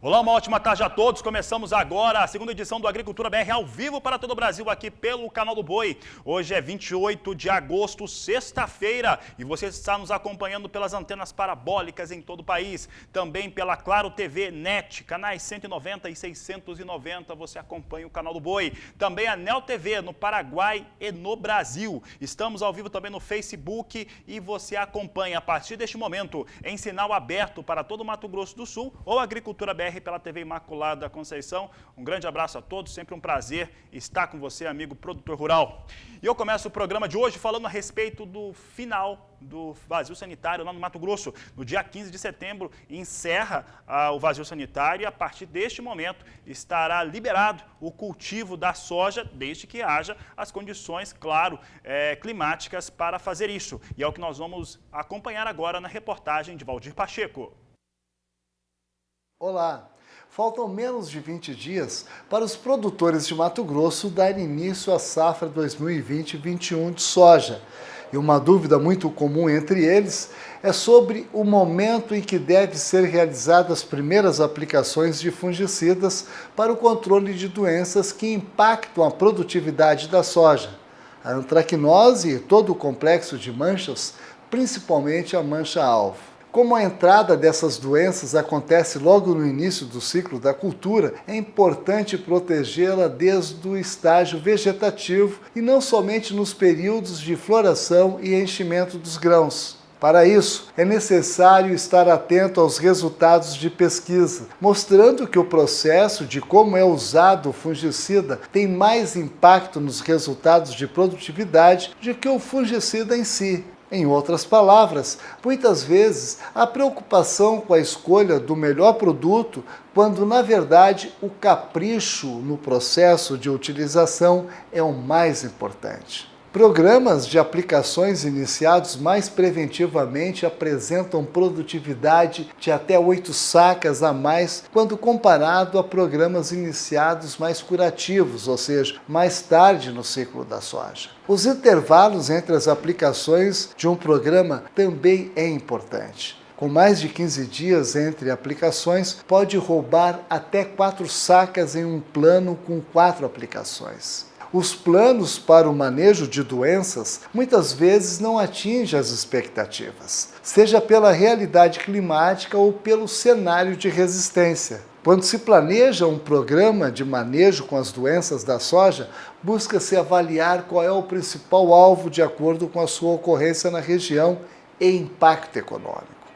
Olá, uma ótima tarde a todos. Começamos agora a segunda edição do Agricultura BR ao vivo para todo o Brasil aqui pelo Canal do Boi. Hoje é 28 de agosto, sexta-feira, e você está nos acompanhando pelas antenas parabólicas em todo o país. Também pela Claro TV Net, canais 190 e 690, você acompanha o Canal do Boi. Também a Neo TV no Paraguai e no Brasil. Estamos ao vivo também no Facebook e você acompanha a partir deste momento em sinal aberto para todo o Mato Grosso do Sul ou Agricultura BR pela TV Imaculada Conceição. Um grande abraço a todos, sempre um prazer estar com você, amigo produtor rural. E eu começo o programa de hoje falando a respeito do final do vazio sanitário lá no Mato Grosso. No dia 15 de setembro encerra o vazio sanitário e a partir deste momento estará liberado o cultivo da soja, desde que haja as condições, claro, climáticas para fazer isso. E é o que nós vamos acompanhar agora na reportagem de Valdir Pacheco. Olá! Faltam menos de 20 dias para os produtores de Mato Grosso darem início à safra 2020-21 de soja. E uma dúvida muito comum entre eles é sobre o momento em que devem ser realizadas as primeiras aplicações de fungicidas para o controle de doenças que impactam a produtividade da soja. A antracnose e todo o complexo de manchas, principalmente a mancha-alvo. Como a entrada dessas doenças acontece logo no início do ciclo da cultura, é importante protegê-la desde o estágio vegetativo e não somente nos períodos de floração e enchimento dos grãos. Para isso, é necessário estar atento aos resultados de pesquisa, mostrando que o processo de como é usado o fungicida tem mais impacto nos resultados de produtividade do que o fungicida em si. Em outras palavras, muitas vezes a preocupação com a escolha do melhor produto, quando na verdade o capricho no processo de utilização é o mais importante. Programas de aplicações iniciados mais preventivamente apresentam produtividade de até 8 sacas a mais quando comparado a programas iniciados mais curativos, ou seja, mais tarde no ciclo da soja. Os intervalos entre as aplicações de um programa também é importante. Com mais de 15 dias entre aplicações, pode roubar até 4 sacas em um plano com 4 aplicações. Os planos para o manejo de doenças muitas vezes não atingem as expectativas, seja pela realidade climática ou pelo cenário de resistência. Quando se planeja um programa de manejo com as doenças da soja, busca-se avaliar qual é o principal alvo de acordo com a sua ocorrência na região e impacto econômico.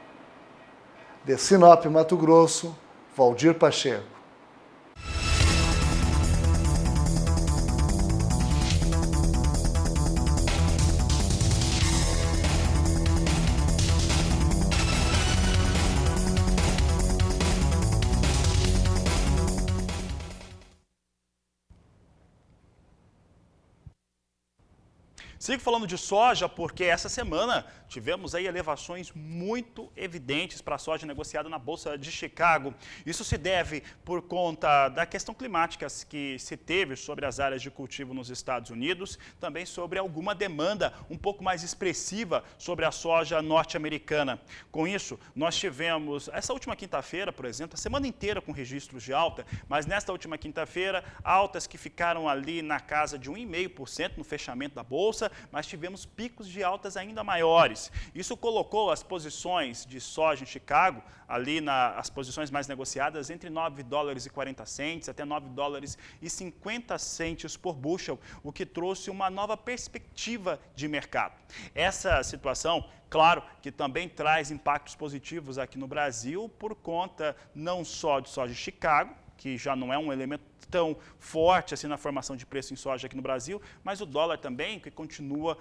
De Sinop, Mato Grosso, Valdir Pacheco. Sigo falando de soja porque essa semana tivemos aí elevações muito evidentes para a soja negociada na Bolsa de Chicago. Isso se deve por conta da questão climática que se teve sobre as áreas de cultivo nos Estados Unidos, também sobre alguma demanda um pouco mais expressiva sobre a soja norte-americana. Com isso, nós tivemos essa última quinta-feira, por exemplo, a semana inteira com registros de alta, mas nesta última quinta-feira, altas que ficaram ali na casa de 1,5% no fechamento da Bolsa, mas tivemos picos de altas ainda maiores. Isso colocou as posições de soja em Chicago, ali as posições mais negociadas, entre 9 dólares e 40 centes até 9 dólares e 50 centes por bushel, o que trouxe uma nova perspectiva de mercado. Essa situação, claro, que também traz impactos positivos aqui no Brasil, por conta não só de soja de Chicago, que já não é um elemento tão forte assim na formação de preço em soja aqui no Brasil, mas o dólar também, que continua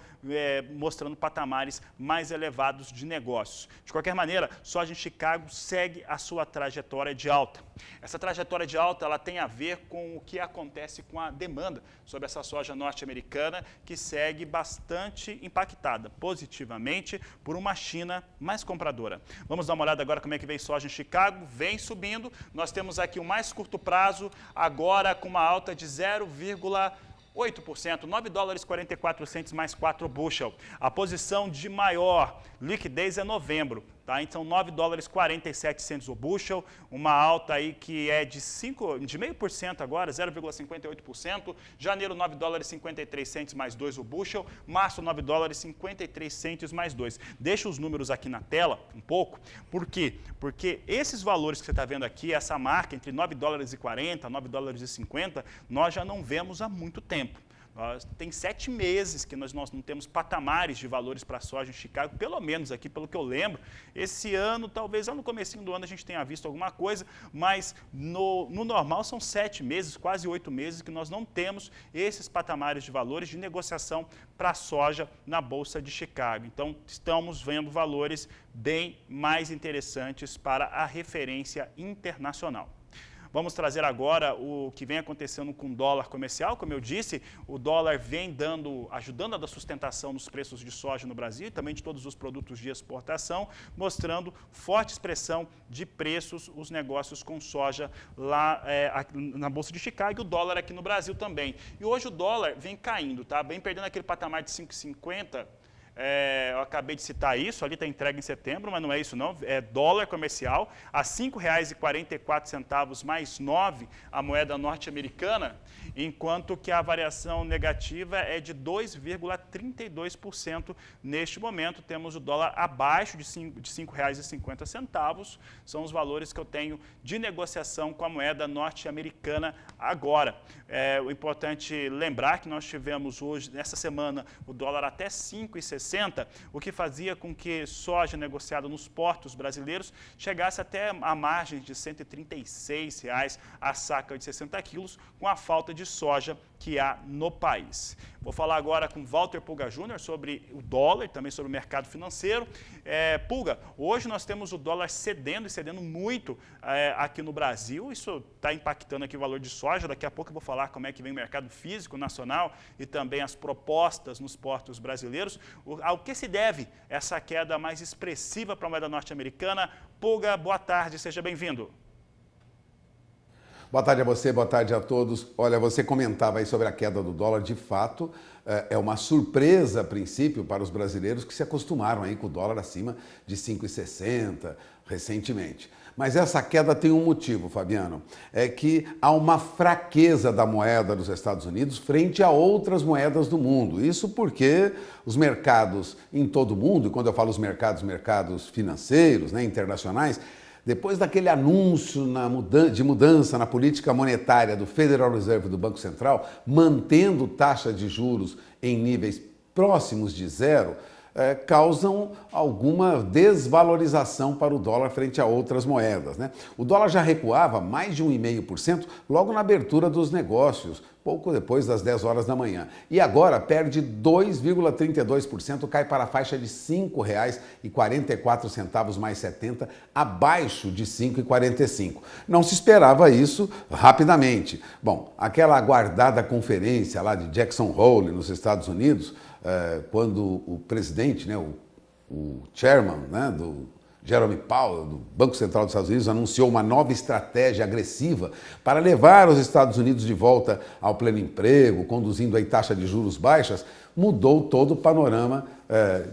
mostrando patamares mais elevados de negócios. De qualquer maneira, soja em Chicago segue a sua trajetória de alta. Essa trajetória de alta ela tem a ver com o que acontece com a demanda sobre essa soja norte-americana, que segue bastante impactada positivamente por uma China mais compradora. Vamos dar uma olhada agora como é que vem soja em Chicago. Vem subindo. Nós temos aqui o mais curto prazo, agora com uma alta de 0,8%, 9 dólares e 44 centes mais 4 bushel. A posição de maior liquidez é novembro, Tá? Então, 9 dólares 47 centos o bushel, uma alta aí que é de 0,5% agora, 0,58%. Janeiro, 9 dólares 53 centos mais 2 o bushel. Março, 9 dólares 53 centos mais 2. Deixa os números aqui na tela um pouco. Por quê? Porque esses valores que você está vendo aqui, essa marca entre 9 dólares e 40, 9 dólares e 50, nós já não vemos há muito tempo. Tem 7 meses que nós não temos patamares de valores para a soja em Chicago, pelo menos aqui, pelo que eu lembro. Esse ano, talvez no comecinho do ano a gente tenha visto alguma coisa, mas no normal são 7 meses, quase 8 meses, que nós não temos esses patamares de valores de negociação para a soja na Bolsa de Chicago. Então, estamos vendo valores bem mais interessantes para a referência internacional. Vamos trazer agora o que vem acontecendo com o dólar comercial. Como eu disse, o dólar vem ajudando a dar sustentação nos preços de soja no Brasil e também de todos os produtos de exportação, mostrando forte expressão de preços, os negócios com soja lá na Bolsa de Chicago e o dólar aqui no Brasil também. E hoje o dólar vem caindo, tá? Vem perdendo aquele patamar de 5,50. Eu acabei de citar isso, ali está entregue em setembro, mas não é isso não, é dólar comercial, a R$ 5,44 mais 9 a moeda norte-americana, enquanto que a variação negativa é de 2,32% neste momento. Temos o dólar abaixo de R$ 5,50, são os valores que eu tenho de negociação com a moeda norte-americana agora. O importante lembrar que nós tivemos hoje, nessa semana, o dólar até 5,60, o que fazia com que soja negociada nos portos brasileiros chegasse até a margem de R$ 136 a saca de 60 quilos, com a falta de soja que há no país. Vou falar agora com Walter Pulga Júnior sobre o dólar, também sobre o mercado financeiro. Pulga, hoje nós temos o dólar cedendo e cedendo muito aqui no Brasil. Isso está impactando aqui o valor de soja. Daqui a pouco eu vou falar como é que vem o mercado físico nacional e também as propostas nos portos brasileiros. Ao que se deve essa queda mais expressiva para a moeda norte-americana? Pulga, boa tarde, seja bem-vindo. Boa tarde a você, boa tarde a todos. Olha, você comentava aí sobre a queda do dólar. De fato, é uma surpresa, a princípio, para os brasileiros que se acostumaram aí com o dólar acima de 5,60 recentemente. Mas essa queda tem um motivo, Fabiano, é que há uma fraqueza da moeda dos Estados Unidos frente a outras moedas do mundo. Isso porque os mercados em todo o mundo, e quando eu falo os mercados financeiros, né, internacionais, depois daquele anúncio de mudança na política monetária do Federal Reserve do Banco Central, mantendo taxa de juros em níveis próximos de zero, causam alguma desvalorização para o dólar frente a outras moedas, né? O dólar já recuava mais de 1,5% logo na abertura dos negócios, pouco depois das 10 horas da manhã. E agora perde 2,32%, cai para a faixa de R$ 5,44 mais 70, abaixo de R$ 5,45. Não se esperava isso rapidamente. Bom, aquela aguardada conferência lá de Jackson Hole, nos Estados Unidos, quando o presidente, né, o chairman, né, do Jerome Powell, do Banco Central dos Estados Unidos, anunciou uma nova estratégia agressiva para levar os Estados Unidos de volta ao pleno emprego, conduzindo aí taxa de juros baixas, mudou todo o panorama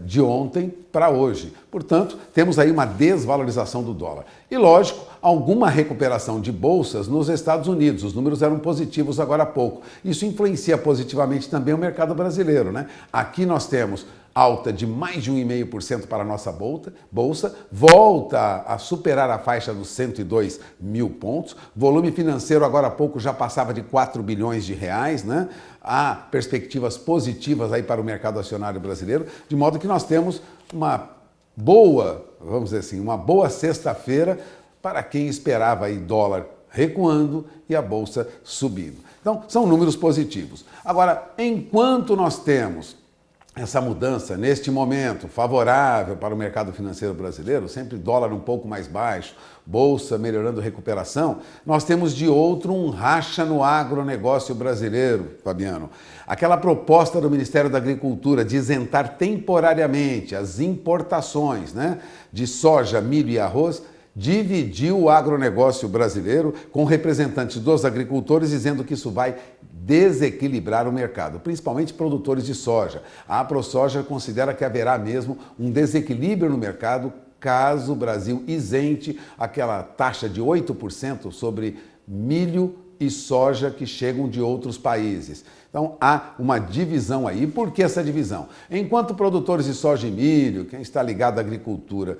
de ontem para hoje. Portanto, temos aí uma desvalorização do dólar. E, lógico, alguma recuperação de bolsas nos Estados Unidos. Os números eram positivos agora há pouco. Isso influencia positivamente também o mercado brasileiro, né? Aqui nós temos alta de mais de 1,5% para a nossa bolsa, volta a superar a faixa dos 102 mil pontos, volume financeiro agora há pouco já passava de 4 bilhões de reais, né? Há perspectivas positivas aí para o mercado acionário brasileiro, de modo que nós temos uma boa, vamos dizer assim, uma boa sexta-feira para quem esperava aí dólar recuando e a bolsa subindo. Então, são números positivos. Agora, enquanto nós temos essa mudança, neste momento, favorável para o mercado financeiro brasileiro, sempre dólar um pouco mais baixo, bolsa melhorando recuperação, nós temos de outro um racha no agronegócio brasileiro, Fabiano. Aquela proposta do Ministério da Agricultura de isentar temporariamente as importações, né, de soja, milho e arroz, dividiu o agronegócio brasileiro, com representantes dos agricultores dizendo que isso vai desequilibrar o mercado, principalmente produtores de soja. A ProSoja considera que haverá mesmo um desequilíbrio no mercado caso o Brasil isente aquela taxa de 8% sobre milho e soja que chegam de outros países. Então, há uma divisão aí. Por que essa divisão? Enquanto produtores de soja e milho, quem está ligado à agricultura,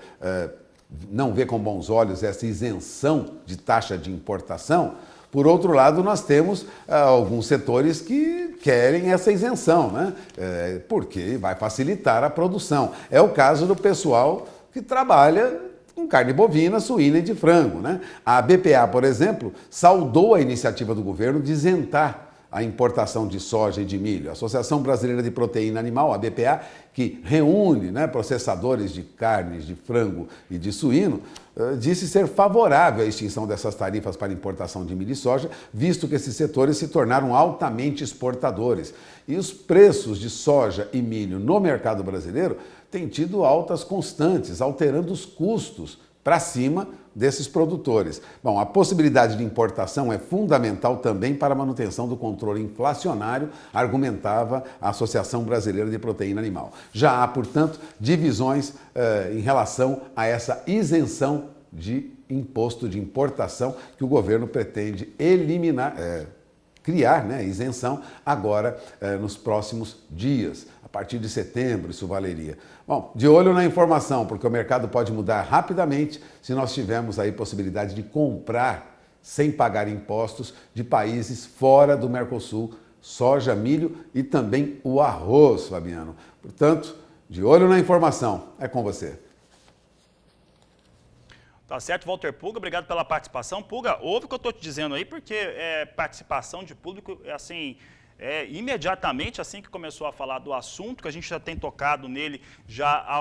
não vê com bons olhos essa isenção de taxa de importação, por outro lado, nós temos alguns setores que querem essa isenção, né? Porque vai facilitar a produção. É o caso do pessoal que trabalha com carne bovina, suína e de frango, né? A BPA, por exemplo, saudou a iniciativa do governo de isentar a importação de soja e de milho. A Associação Brasileira de Proteína Animal, a BPA, que reúne, né, processadores de carnes, de frango e de suíno, disse ser favorável à extinção dessas tarifas para importação de milho e soja, visto que esses setores se tornaram altamente exportadores. E os preços de soja e milho no mercado brasileiro têm tido altas constantes, alterando os custos para cima desses produtores. Bom, a possibilidade de importação é fundamental também para a manutenção do controle inflacionário, argumentava a Associação Brasileira de Proteína Animal. Já há, portanto, divisões em relação a essa isenção de imposto de importação que o governo pretende eliminar, criar, né, isenção agora nos próximos dias. A partir de setembro isso valeria. Bom, de olho na informação, porque o mercado pode mudar rapidamente se nós tivermos aí possibilidade de comprar sem pagar impostos de países fora do Mercosul, soja, milho e também o arroz, Fabiano. Portanto, de olho na informação. É com você. Tá certo, Walter Puga, obrigado pela participação. Puga, ouve o que eu estou te dizendo aí, porque participação de público, assim, imediatamente assim que começou a falar do assunto, que a gente já tem tocado nele já há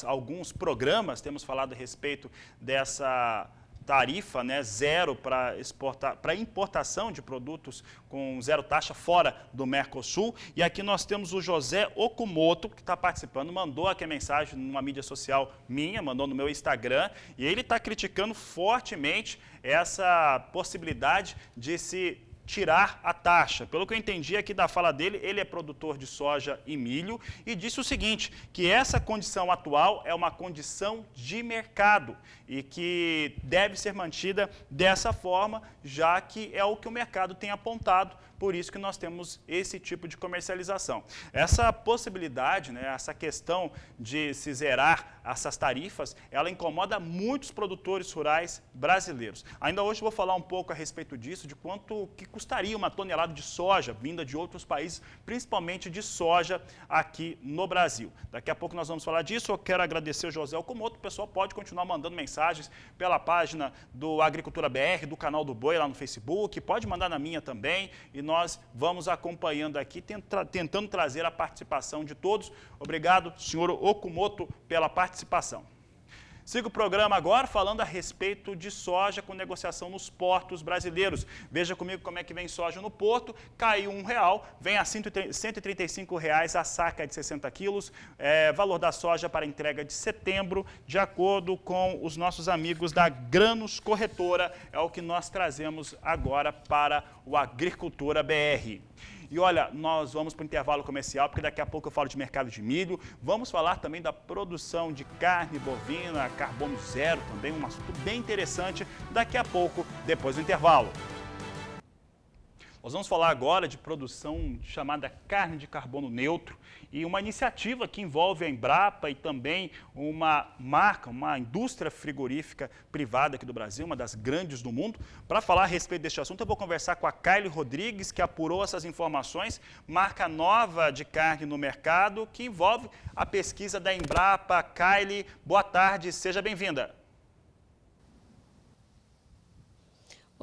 alguns programas, temos falado a respeito dessa tarifa, né, zero para importação de produtos com zero taxa fora do Mercosul. E aqui nós temos o José Okumoto, que está participando, mandou aqui a mensagem numa mídia social minha, mandou no meu Instagram, e ele está criticando fortemente essa possibilidade de se tirar a taxa. Pelo que eu entendi aqui da fala dele, ele é produtor de soja e milho e disse o seguinte, que essa condição atual é uma condição de mercado e que deve ser mantida dessa forma, já que é o que o mercado tem apontado, por isso que nós temos esse tipo de comercialização. Essa possibilidade, né, essa questão de se zerar essas tarifas, ela incomoda muitos produtores rurais brasileiros. Ainda hoje vou falar um pouco a respeito disso, de quanto que custaria uma tonelada de soja vinda de outros países, principalmente de soja aqui no Brasil. Daqui a pouco nós vamos falar disso. Eu quero agradecer o José Okumoto. O pessoal pode continuar mandando mensagens pela página do Agricultura BR, do canal do Boi lá no Facebook, pode mandar na minha também, e nós vamos acompanhando aqui, tentando trazer a participação de todos. Obrigado, senhor Okumoto, pela participação. Siga o programa agora falando a respeito de soja com negociação nos portos brasileiros. Veja comigo como é que vem soja no porto. Caiu R$1, vem a R$135 a saca de 60 quilos. Valor da soja para entrega de setembro, de acordo com os nossos amigos da Grãos Corretora. É o que nós trazemos agora para o Agricultura BR. E olha, nós vamos para o intervalo comercial, porque daqui a pouco eu falo de mercado de milho. Vamos falar também da produção de carne bovina, carbono zero, também um assunto bem interessante daqui a pouco, depois do intervalo. Nós vamos falar agora de produção chamada carne de carbono neutro e uma iniciativa que envolve a Embrapa e também uma marca, uma indústria frigorífica privada aqui do Brasil, uma das grandes do mundo. Para falar a respeito deste assunto, eu vou conversar com a Kylie Rodrigues, que apurou essas informações, marca nova de carne no mercado, que envolve a pesquisa da Embrapa. Kylie, boa tarde, seja bem-vinda.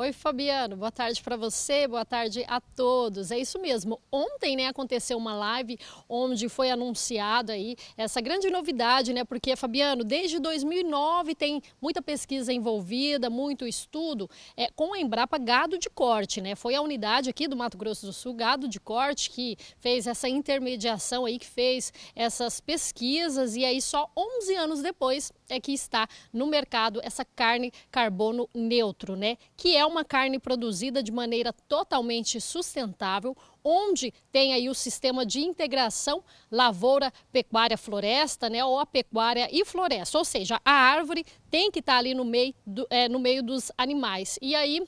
Oi, Fabiano, boa tarde para você, boa tarde a todos. É isso mesmo, ontem, né, aconteceu uma live onde foi anunciado aí essa grande novidade, né, porque, Fabiano, desde 2009 tem muita pesquisa envolvida, muito estudo com a Embrapa Gado de Corte, né, foi a unidade aqui do Mato Grosso do Sul, Gado de Corte, que fez essa intermediação aí, que fez essas pesquisas e aí só 11 anos depois é que está no mercado essa carne carbono neutro, né, que é uma carne produzida de maneira totalmente sustentável, onde tem aí o sistema de integração lavoura, pecuária, floresta, né, ou a pecuária e floresta, ou seja, a árvore tem que estar ali no meio dos animais. E aí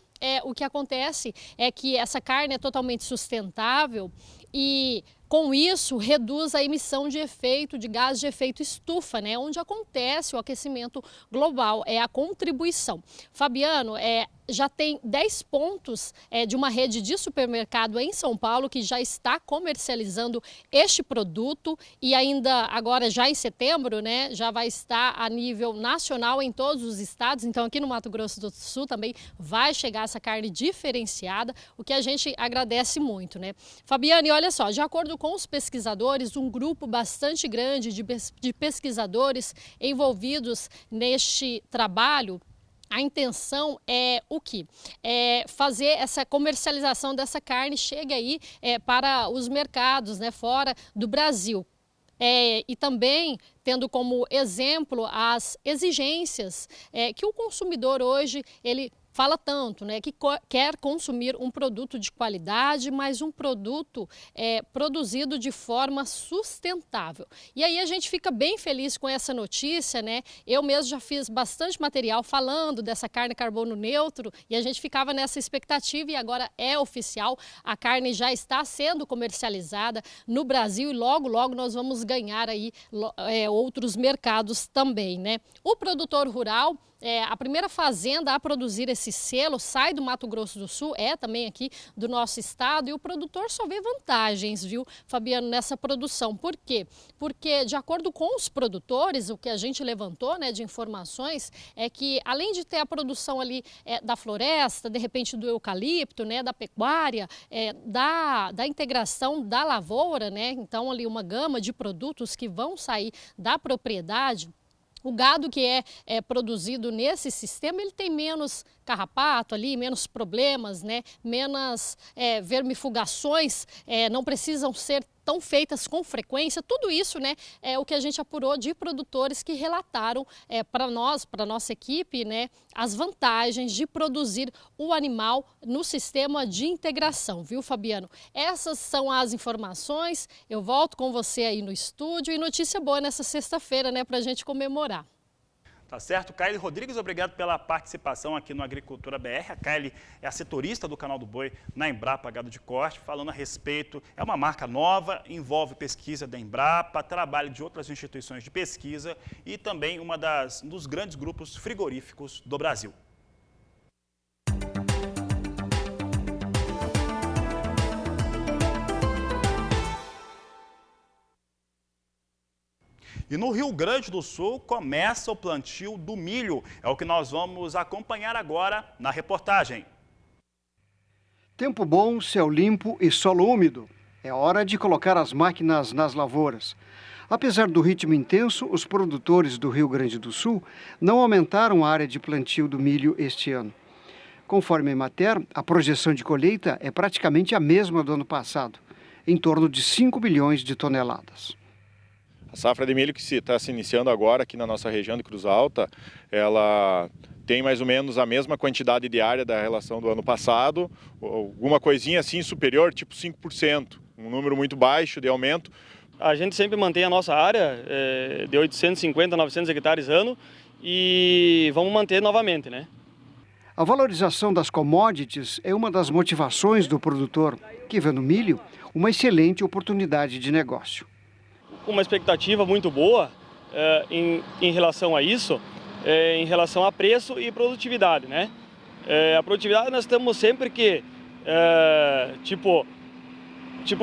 o que acontece é que essa carne é totalmente sustentável e com isso reduz a emissão de gás de efeito estufa, né, onde acontece o aquecimento global, é a contribuição. Fabiano, já tem 10 pontos de uma rede de supermercado em São Paulo que já está comercializando este produto e ainda agora já em setembro, né, já vai estar a nível nacional em todos os estados. Então aqui no Mato Grosso do Sul também vai chegar essa carne diferenciada, o que a gente agradece muito, né? Fabiano, e olha só, de acordo com os pesquisadores, um grupo bastante grande de pesquisadores envolvidos neste trabalho, a intenção é o quê? É fazer essa comercialização dessa carne chegue aí para os mercados, né, fora do Brasil. E também tendo como exemplo as exigências que o consumidor hoje ele fala tanto, né, que quer consumir um produto de qualidade, mas um produto produzido de forma sustentável. E aí a gente fica bem feliz com essa notícia, né? Eu mesmo já fiz bastante material falando dessa carne carbono neutro e a gente ficava nessa expectativa e agora é oficial. A carne já está sendo comercializada no Brasil e logo, logo nós vamos ganhar aí outros mercados também, né? O produtor rural, a primeira fazenda a produzir esse selo sai do Mato Grosso do Sul, também aqui do nosso estado, e o produtor só vê vantagens, viu, Fabiano, nessa produção. Por quê? Porque, de acordo com os produtores, o que a gente levantou, né, de informações, é que além de ter a produção ali da floresta, de repente do eucalipto, né, da pecuária, da integração da lavoura, né, então ali uma gama de produtos que vão sair da propriedade. O gado que é produzido nesse sistema, ele tem menos carrapato ali, menos problemas, né? Menos vermifugações, não precisam ser tão feitas com frequência. Tudo isso, né, é o que a gente apurou de produtores que relataram para nós, para a nossa equipe, né, as vantagens de produzir o animal no sistema de integração, viu, Fabiano? Essas são as informações. Eu volto com você aí no estúdio e notícia boa nessa sexta-feira, né, para a gente comemorar. Tá certo. Kaile Rodrigues, obrigado pela participação aqui no Agricultura BR. A Kaile é a setorista do Canal do Boi na Embrapa Gado de Corte, falando a respeito. É uma marca nova, envolve pesquisa da Embrapa, trabalho de outras instituições de pesquisa e também um dos grandes grupos frigoríficos do Brasil. E no Rio Grande do Sul começa o plantio do milho. É o que nós vamos acompanhar agora na reportagem. Tempo bom, céu limpo e solo úmido. É hora de colocar as máquinas nas lavouras. Apesar do ritmo intenso, os produtores do Rio Grande do Sul não aumentaram a área de plantio do milho este ano. Conforme a Emater, a projeção de colheita é praticamente a mesma do ano passado, em torno de 5 bilhões de toneladas. A safra de milho que está se iniciando agora aqui na nossa região de Cruz Alta, ela tem mais ou menos a mesma quantidade de área da relação do ano passado, alguma coisinha assim superior, tipo 5%, um número muito baixo de aumento. A gente sempre mantém a nossa área de 850 a 900 hectares ano e vamos manter novamente, né? A valorização das commodities é uma das motivações do produtor, que vê no milho uma excelente oportunidade de negócio. Uma expectativa muito boa em relação a isso, em relação a preço e produtividade, né? A produtividade nós temos sempre que,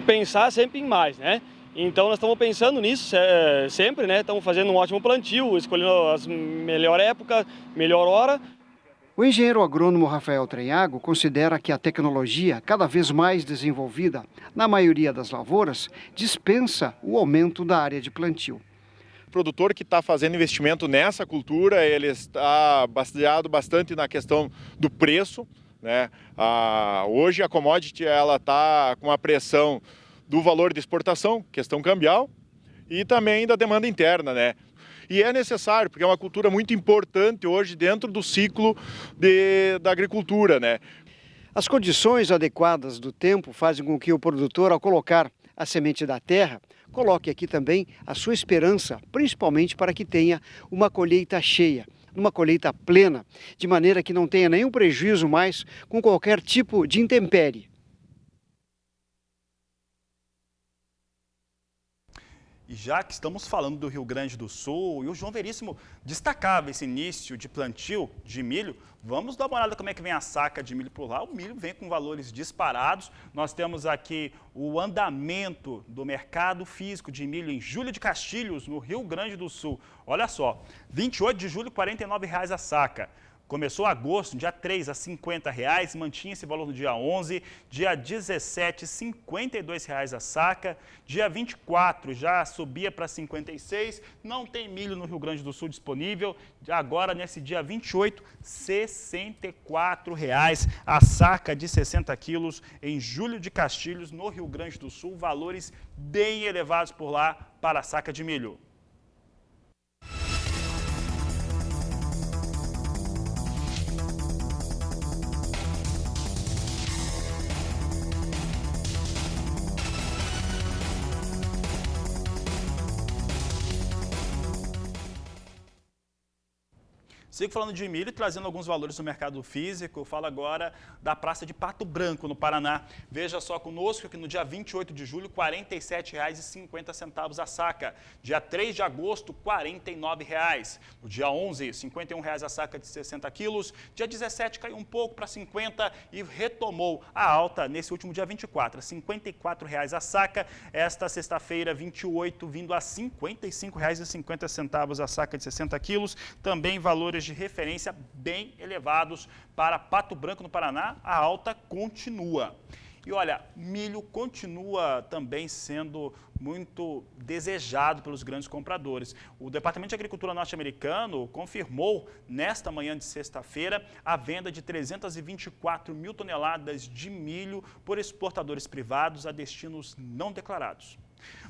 pensar sempre em mais, né? Então nós estamos pensando nisso sempre, né? Estamos fazendo um ótimo plantio, escolhendo as melhor época, melhor hora. O engenheiro agrônomo Rafael Trenhago considera que a tecnologia, cada vez mais desenvolvida na maioria das lavouras, dispensa o aumento da área de plantio. O produtor que está fazendo investimento nessa cultura, ele está baseado bastante na questão do preço, né? Hoje a commodity está com a pressão do valor de exportação, questão cambial, e também da demanda interna, né? E é necessário, porque é uma cultura muito importante hoje dentro do ciclo da agricultura, né? As condições adequadas do tempo fazem com que o produtor, ao colocar a semente da terra, coloque aqui também a sua esperança, principalmente para que tenha uma colheita cheia, uma colheita plena, de maneira que não tenha nenhum prejuízo mais com qualquer tipo de intempérie. E já que estamos falando do Rio Grande do Sul, e o João Veríssimo destacava esse início de plantio de milho, vamos dar uma olhada como é que vem a saca de milho por lá. O milho vem com valores disparados. Nós temos aqui o andamento do mercado físico de milho em Júlio de Castilhos, no Rio Grande do Sul. Olha só, 28 de julho, R$ 49,00 a saca. Começou agosto, dia 3, a R$ 50,00, mantinha esse valor no dia 11, dia 17, R$ 52,00 a saca, dia 24 já subia para 56, não tem milho no Rio Grande do Sul disponível, agora nesse dia 28, R$ 64,00 a saca de 60 quilos em Júlio de Castilhos, no Rio Grande do Sul, valores bem elevados por lá para a saca de milho. Sigo falando de milho e trazendo alguns valores do mercado físico. Eu falo agora da Praça de Pato Branco, no Paraná. Veja só conosco que no dia 28 de julho, R$ 47,50 a saca. Dia 3 de agosto, R$ 49,00. No dia 11, R$ 51,00 a saca de 60 quilos. Dia 17 caiu um pouco para 50 e retomou a alta nesse último dia 24, R$ 54,00 a saca. Esta sexta-feira, 28, vindo a R$ 55,50 a saca de 60 quilos. Também valores de referência bem elevados para Pato Branco, no Paraná, a alta continua. E olha, milho continua também sendo muito desejado pelos grandes compradores. O Departamento de Agricultura norte-americano confirmou nesta manhã de sexta-feira a venda de 324 mil toneladas de milho por exportadores privados a destinos não declarados.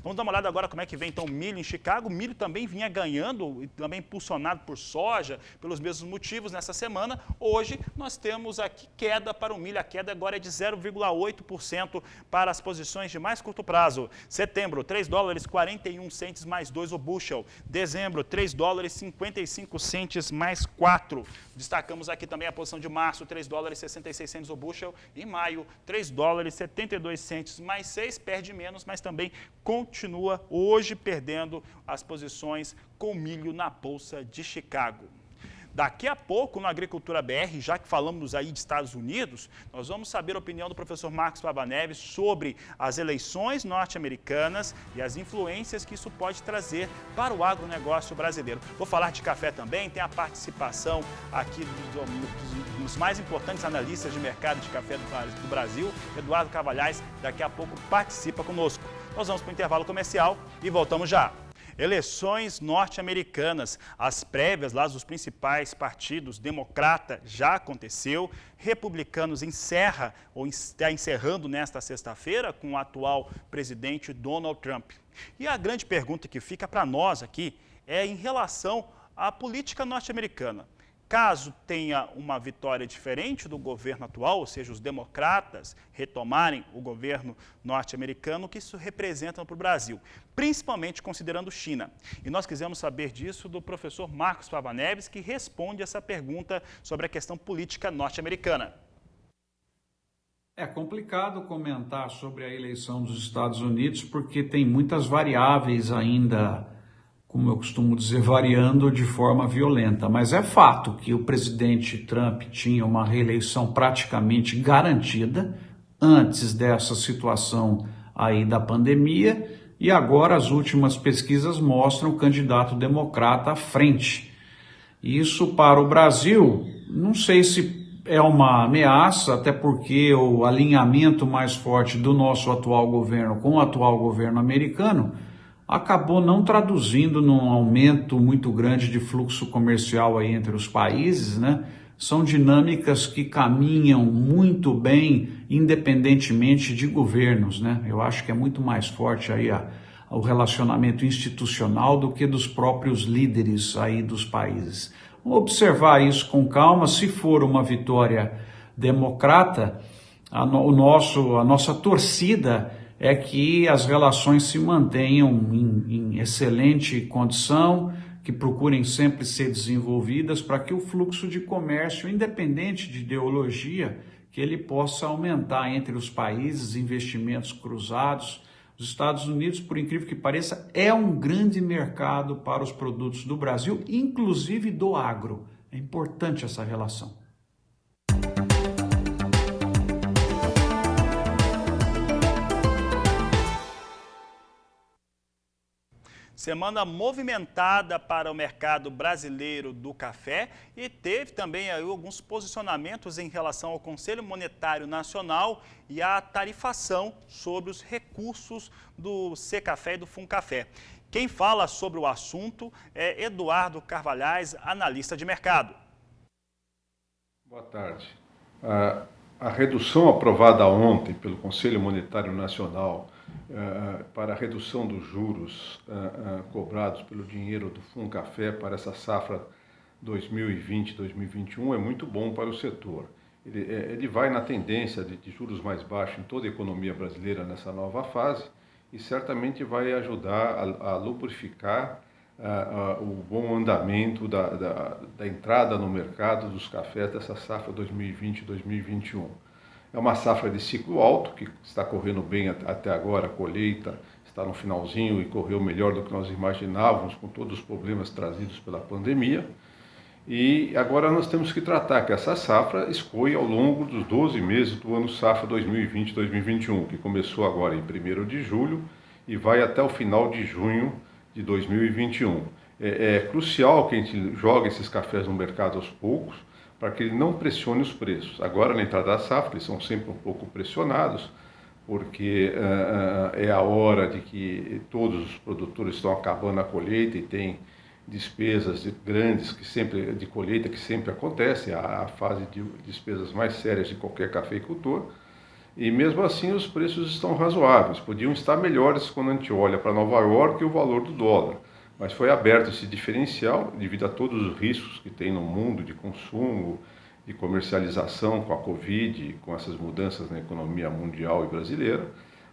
Vamos dar uma olhada agora como é que vem então o milho em Chicago. O milho também vinha ganhando, e também impulsionado por soja, pelos mesmos motivos nessa semana. Hoje nós temos aqui queda para o milho. A queda agora é de 0,8% para as posições de mais curto prazo. Setembro, $3,41 mais 2 o bushel. Dezembro, $3,55 mais 4. Destacamos aqui também a posição de março, $3,66 o bushel. E maio, $3,72 mais 6, perde menos, mas também continua hoje perdendo as posições com milho na Bolsa de Chicago. Daqui a pouco, no Agricultura BR, já que falamos aí de Estados Unidos, nós vamos saber a opinião do professor Marcos Pava Neves sobre as eleições norte-americanas e as influências que isso pode trazer para o agronegócio brasileiro. Vou falar de café também, tem a participação aqui dos mais importantes analistas de mercado de café do Brasil, Eduardo Cavalhais, daqui a pouco participa conosco. Nós vamos para o intervalo comercial e voltamos já. Eleições norte-americanas. As prévias lá dos principais partidos, democrata já aconteceu, republicanos está encerrando nesta sexta-feira com o atual presidente Donald Trump. E a grande pergunta que fica para nós aqui é em relação à política norte-americana. Caso tenha uma vitória diferente do governo atual, ou seja, os democratas retomarem o governo norte-americano, o que isso representa para o Brasil, principalmente considerando China. E nós quisemos saber disso do professor Marcos Pava Neves, que responde essa pergunta sobre a questão política norte-americana. É complicado comentar sobre a eleição dos Estados Unidos, porque tem muitas variáveis ainda, como eu costumo dizer, variando de forma violenta. Mas é fato que o presidente Trump tinha uma reeleição praticamente garantida antes dessa situação aí da pandemia, e agora as últimas pesquisas mostram o candidato democrata à frente. Isso para o Brasil, não sei se é uma ameaça, até porque o alinhamento mais forte do nosso atual governo com o atual governo americano acabou não traduzindo num aumento muito grande de fluxo comercial aí entre os países, né? São dinâmicas que caminham muito bem, independentemente de governos, né? Eu acho que é muito mais forte aí a o relacionamento institucional do que dos próprios líderes aí dos países. Vamos observar isso com calma. Se for uma vitória democrata, a nossa torcida é que as relações se mantenham em excelente condição, que procurem sempre ser desenvolvidas para que o fluxo de comércio, independente de ideologia, que ele possa aumentar entre os países, investimentos cruzados. Os Estados Unidos, por incrível que pareça, é um grande mercado para os produtos do Brasil, inclusive do agro. É importante essa relação. Semana movimentada para o mercado brasileiro do café e teve também aí alguns posicionamentos em relação ao Conselho Monetário Nacional e à tarifação sobre os recursos do Secafé e do Funcafé. Quem fala sobre o assunto é Eduardo Carvalhais, analista de mercado. Boa tarde. A redução aprovada ontem pelo Conselho Monetário Nacional para a redução dos juros cobrados pelo dinheiro do Funcafé para essa safra 2020-2021 é muito bom para o setor. Ele vai na tendência de juros mais baixos em toda a economia brasileira nessa nova fase e certamente vai ajudar a lubrificar o bom andamento da entrada no mercado dos cafés dessa safra 2020-2021. É uma safra de ciclo alto, que está correndo bem até agora, a colheita está no finalzinho e correu melhor do que nós imaginávamos, com todos os problemas trazidos pela pandemia. E agora nós temos que tratar que essa safra escoe ao longo dos 12 meses do ano safra 2020-2021, que começou agora em 1º de julho e vai até o final de junho de 2021. É crucial que a gente jogue esses cafés no mercado aos poucos, para que ele não pressione os preços. Agora, na entrada da safra, eles são sempre um pouco pressionados, porque é a hora de que todos os produtores estão acabando a colheita e tem despesas grandes de colheita que sempre acontece, a fase de despesas mais sérias de qualquer cafeicultor. E mesmo assim os preços estão razoáveis, podiam estar melhores quando a gente olha para Nova York e o valor do dólar. Mas foi aberto esse diferencial devido a todos os riscos que tem no mundo de consumo, de comercialização com a Covid, com essas mudanças na economia mundial e brasileira,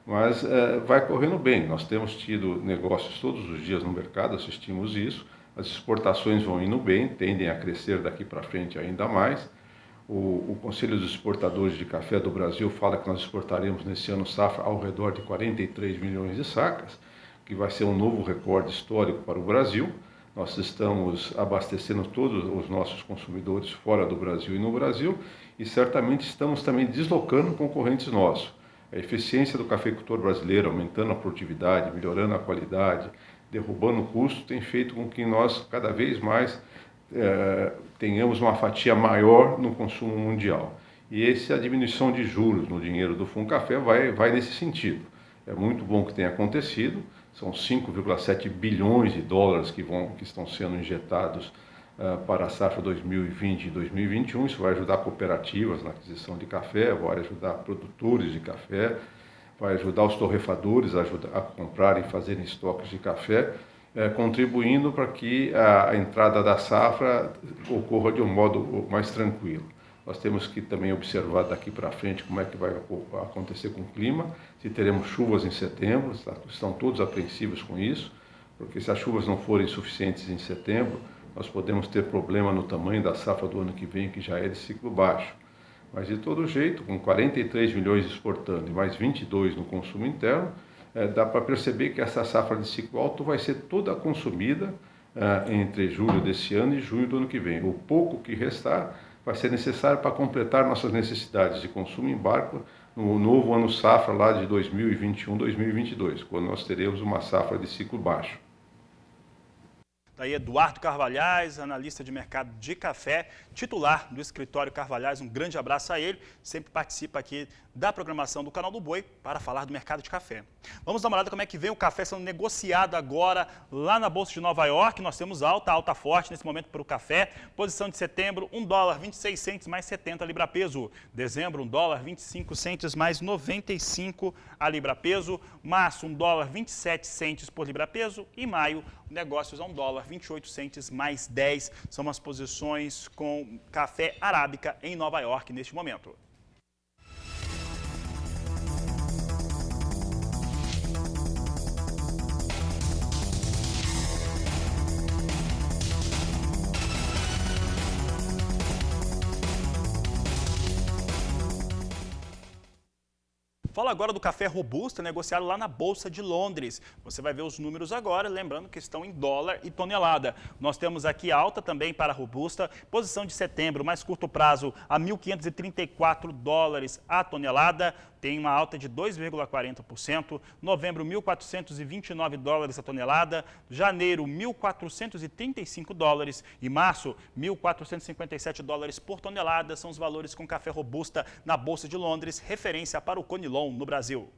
mas vai correndo bem. Nós temos tido negócios todos os dias no mercado, assistimos isso, as exportações vão indo bem, tendem a crescer daqui para frente ainda mais. O Conselho dos Exportadores de Café do Brasil fala que nós exportaremos nesse ano safra ao redor de 43 milhões de sacas, que vai ser um novo recorde histórico para o Brasil. Nós estamos abastecendo todos os nossos consumidores fora do Brasil e no Brasil, e certamente estamos também deslocando concorrentes nossos. A eficiência do cafeicultor brasileiro, aumentando a produtividade, melhorando a qualidade, derrubando o custo, tem feito com que nós cada vez mais tenhamos uma fatia maior no consumo mundial. E a diminuição de juros no dinheiro do Funcafé vai nesse sentido. É muito bom que tenha acontecido. São 5,7 bilhões de dólares que estão sendo injetados para a safra 2020 e 2021. Isso vai ajudar cooperativas na aquisição de café, vai ajudar produtores de café, vai ajudar os torrefadores a comprarem e fazerem estoques de café, contribuindo para que a entrada da safra ocorra de um modo mais tranquilo. Nós temos que também observar daqui para frente como é que vai acontecer com o clima, se teremos chuvas em setembro, estão todos apreensivos com isso, porque se as chuvas não forem suficientes em setembro, nós podemos ter problema no tamanho da safra do ano que vem, que já é de ciclo baixo. Mas de todo jeito, com 43 milhões exportando e mais 22 no consumo interno, dá para perceber que essa safra de ciclo alto vai ser toda consumida entre julho desse ano e junho do ano que vem. O pouco que restar vai ser necessário para completar nossas necessidades de consumo em barco no novo ano safra lá de 2021-2022, quando nós teremos uma safra de ciclo baixo. Daí Eduardo Carvalhais, analista de mercado de café, titular do escritório Carvalhais. Um grande abraço a ele, sempre participa aqui da programação do Canal do Boi para falar do mercado de café. Vamos dar uma olhada como é que vem o café sendo negociado agora lá na Bolsa de Nova York. Nós temos alta forte nesse momento para o café. Posição de setembro, $1,26 mais 70 libra-peso. Dezembro, $1,25 mais 95 a libra-peso. Março, $1,27 por libra-peso. E maio, negócios a $1,28 mais 10. São as posições com café arábica em Nova York neste momento. Fala agora do café robusta negociado lá na Bolsa de Londres. Você vai ver os números agora, lembrando que estão em dólar e tonelada. Nós temos aqui alta também para a robusta, posição de setembro, mais curto prazo, a $1.534 a tonelada. Tem uma alta de 2,40%. Novembro, $1.429 a tonelada. Janeiro, $1.435. E março, $1.457 por tonelada. São os valores com café robusta na Bolsa de Londres, referência para o Conilon no Brasil.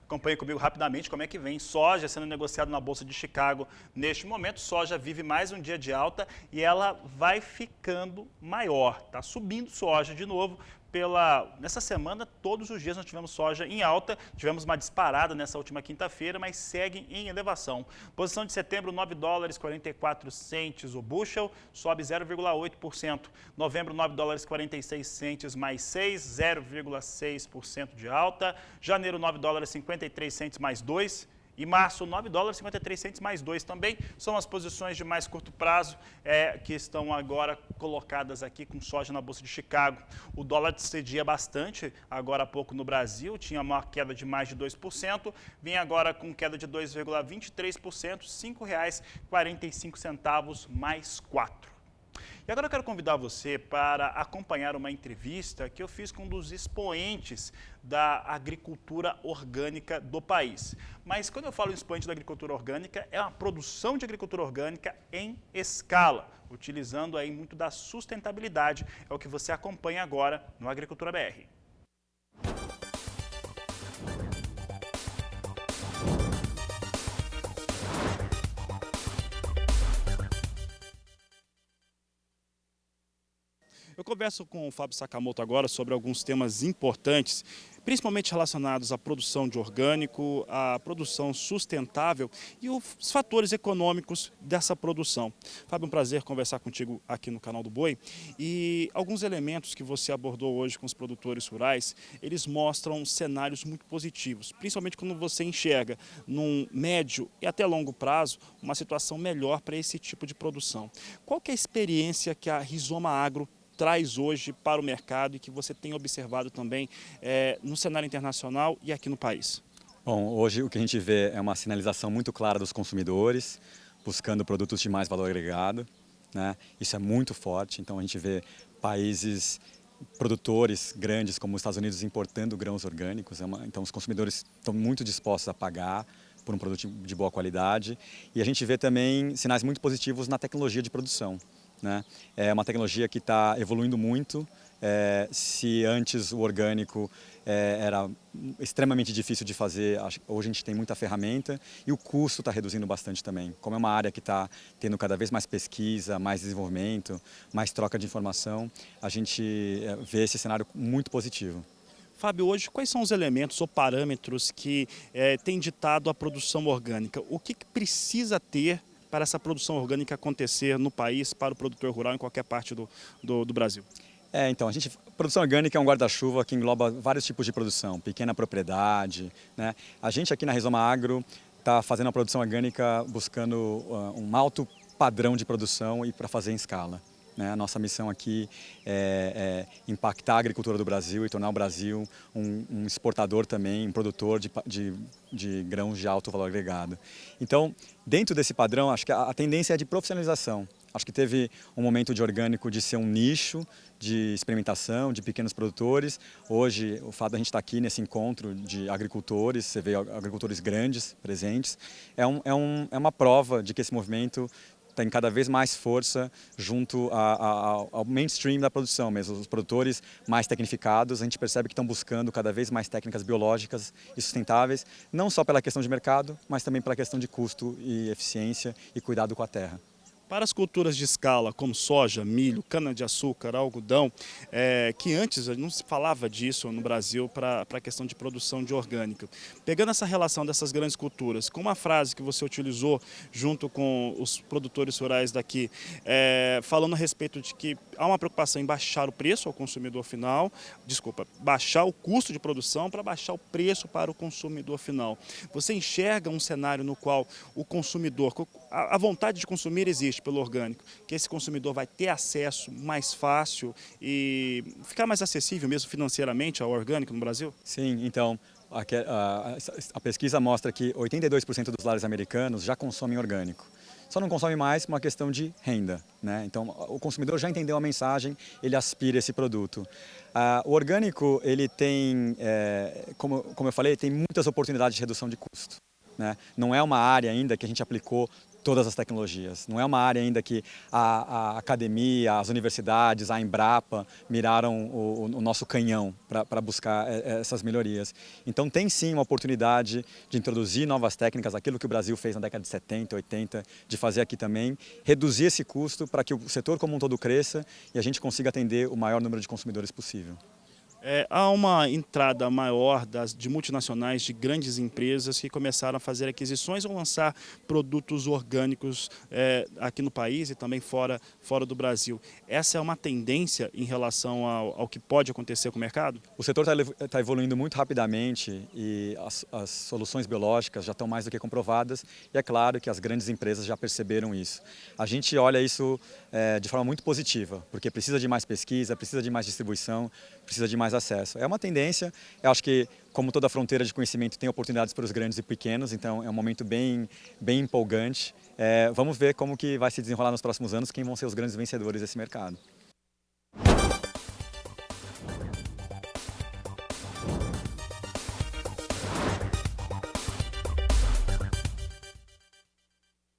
Acompanhe comigo rapidamente como é que vem soja sendo negociado na Bolsa de Chicago. Neste momento, soja vive mais um dia de alta e ela vai ficando maior. Está subindo soja de novo. Nessa semana, todos os dias nós tivemos soja em alta, tivemos uma disparada nessa última quinta-feira, mas segue em elevação. Posição de setembro, $9,44 o bushel, sobe 0,8%. Novembro, $9,46 mais 6, 0,6% de alta. Janeiro, $9,53 mais 2. E março, $9,53 mais 2 também. São as posições de mais curto prazo que estão agora colocadas aqui com soja na Bolsa de Chicago. O dólar cedia bastante agora há pouco no Brasil, tinha uma queda de mais de 2%, vem agora com queda de 2,23%, R$ 5,45 mais 4. E agora eu quero convidar você para acompanhar uma entrevista que eu fiz com um dos expoentes da agricultura orgânica do país. Mas quando eu falo em expoente da agricultura orgânica, é uma produção de agricultura orgânica em escala, utilizando aí muito da sustentabilidade. É o que você acompanha agora no Agricultura BR. Eu converso com o Fábio Sakamoto agora sobre alguns temas importantes, principalmente relacionados à produção de orgânico, à produção sustentável e os fatores econômicos dessa produção. Fábio, é um prazer conversar contigo aqui no Canal do Boi. E alguns elementos que você abordou hoje com os produtores rurais, eles mostram cenários muito positivos, principalmente quando você enxerga num médio e até longo prazo uma situação melhor para esse tipo de produção. Qual que é a experiência que a Rizoma Agro traz hoje para o mercado e que você tem observado também no cenário internacional e aqui no país? Bom, hoje o que a gente vê é uma sinalização muito clara dos consumidores, buscando produtos de mais valor agregado, né? Isso é muito forte, então a gente vê países produtores grandes como os Estados Unidos importando grãos orgânicos, então os consumidores estão muito dispostos a pagar por um produto de boa qualidade, e a gente vê também sinais muito positivos na tecnologia de produção. Né? É uma tecnologia que está evoluindo muito. Se antes o orgânico era extremamente difícil de fazer, hoje a gente tem muita ferramenta e o custo está reduzindo bastante também. Como é uma área que está tendo cada vez mais pesquisa, mais desenvolvimento, mais troca de informação, a gente vê esse cenário muito positivo. Fábio, hoje quais são os elementos ou parâmetros que têm ditado a produção orgânica? O que precisa ter para essa produção orgânica acontecer no país, para o produtor rural em qualquer parte do Brasil? Então, produção orgânica é um guarda-chuva que engloba vários tipos de produção, pequena propriedade, né? A gente aqui na Rizoma Agro está fazendo a produção orgânica buscando um alto padrão de produção e para fazer em escala. né? A nossa missão aqui é impactar a agricultura do Brasil e tornar o Brasil um exportador também, um produtor de grãos de alto valor agregado. Então, dentro desse padrão, acho que a tendência é de profissionalização. Acho que teve um momento de orgânico de ser um nicho de experimentação, de pequenos produtores. Hoje, o fato de a gente estar aqui nesse encontro de agricultores, você vê agricultores grandes presentes, é uma prova de que esse movimento tem cada vez mais força junto ao mainstream da produção mesmo. Os produtores mais tecnificados, a gente percebe que estão buscando cada vez mais técnicas biológicas e sustentáveis, não só pela questão de mercado, mas também pela questão de custo e eficiência e cuidado com a terra. Para as culturas de escala, como soja, milho, cana-de-açúcar, algodão, que antes não se falava disso no Brasil para a questão de produção de orgânico. Pegando essa relação dessas grandes culturas, com uma frase que você utilizou junto com os produtores rurais daqui, falando a respeito de que há uma preocupação em baixar o preço ao consumidor final, baixar o custo de produção para baixar o preço para o consumidor final. Você enxerga um cenário no qual o consumidor, a vontade de consumir existe pelo orgânico, que esse consumidor vai ter acesso mais fácil e ficar mais acessível mesmo financeiramente ao orgânico no Brasil? Sim, então a pesquisa mostra que 82% dos lares americanos já consomem orgânico. Só não consome mais por uma questão de renda, né? Então o consumidor já entendeu a mensagem, ele aspira esse produto. O orgânico, ele tem, como eu falei, tem muitas oportunidades de redução de custo, né? Não é uma área ainda que a gente aplicou todas as tecnologias. Não é uma área ainda que a academia, as universidades, a Embrapa miraram o nosso canhão para buscar essas melhorias. Então tem sim uma oportunidade de introduzir novas técnicas, aquilo que o Brasil fez na década de 70, 80, de fazer aqui também, reduzir esse custo para que o setor como um todo cresça e a gente consiga atender o maior número de consumidores possível. Há uma entrada maior de multinacionais, de grandes empresas que começaram a fazer aquisições ou lançar produtos orgânicos aqui no país e também fora do Brasil. Essa é uma tendência em relação ao que pode acontecer com o mercado? O setor está evoluindo muito rapidamente e as soluções biológicas já estão mais do que comprovadas e é claro que as grandes empresas já perceberam isso. A gente olha isso de forma muito positiva, porque precisa de mais pesquisa, precisa de mais distribuição, precisa de mais acesso. É uma tendência, eu acho que como toda fronteira de conhecimento tem oportunidades para os grandes e pequenos, então é um momento bem empolgante. Vamos ver como que vai se desenrolar nos próximos anos, quem vão ser os grandes vencedores desse mercado.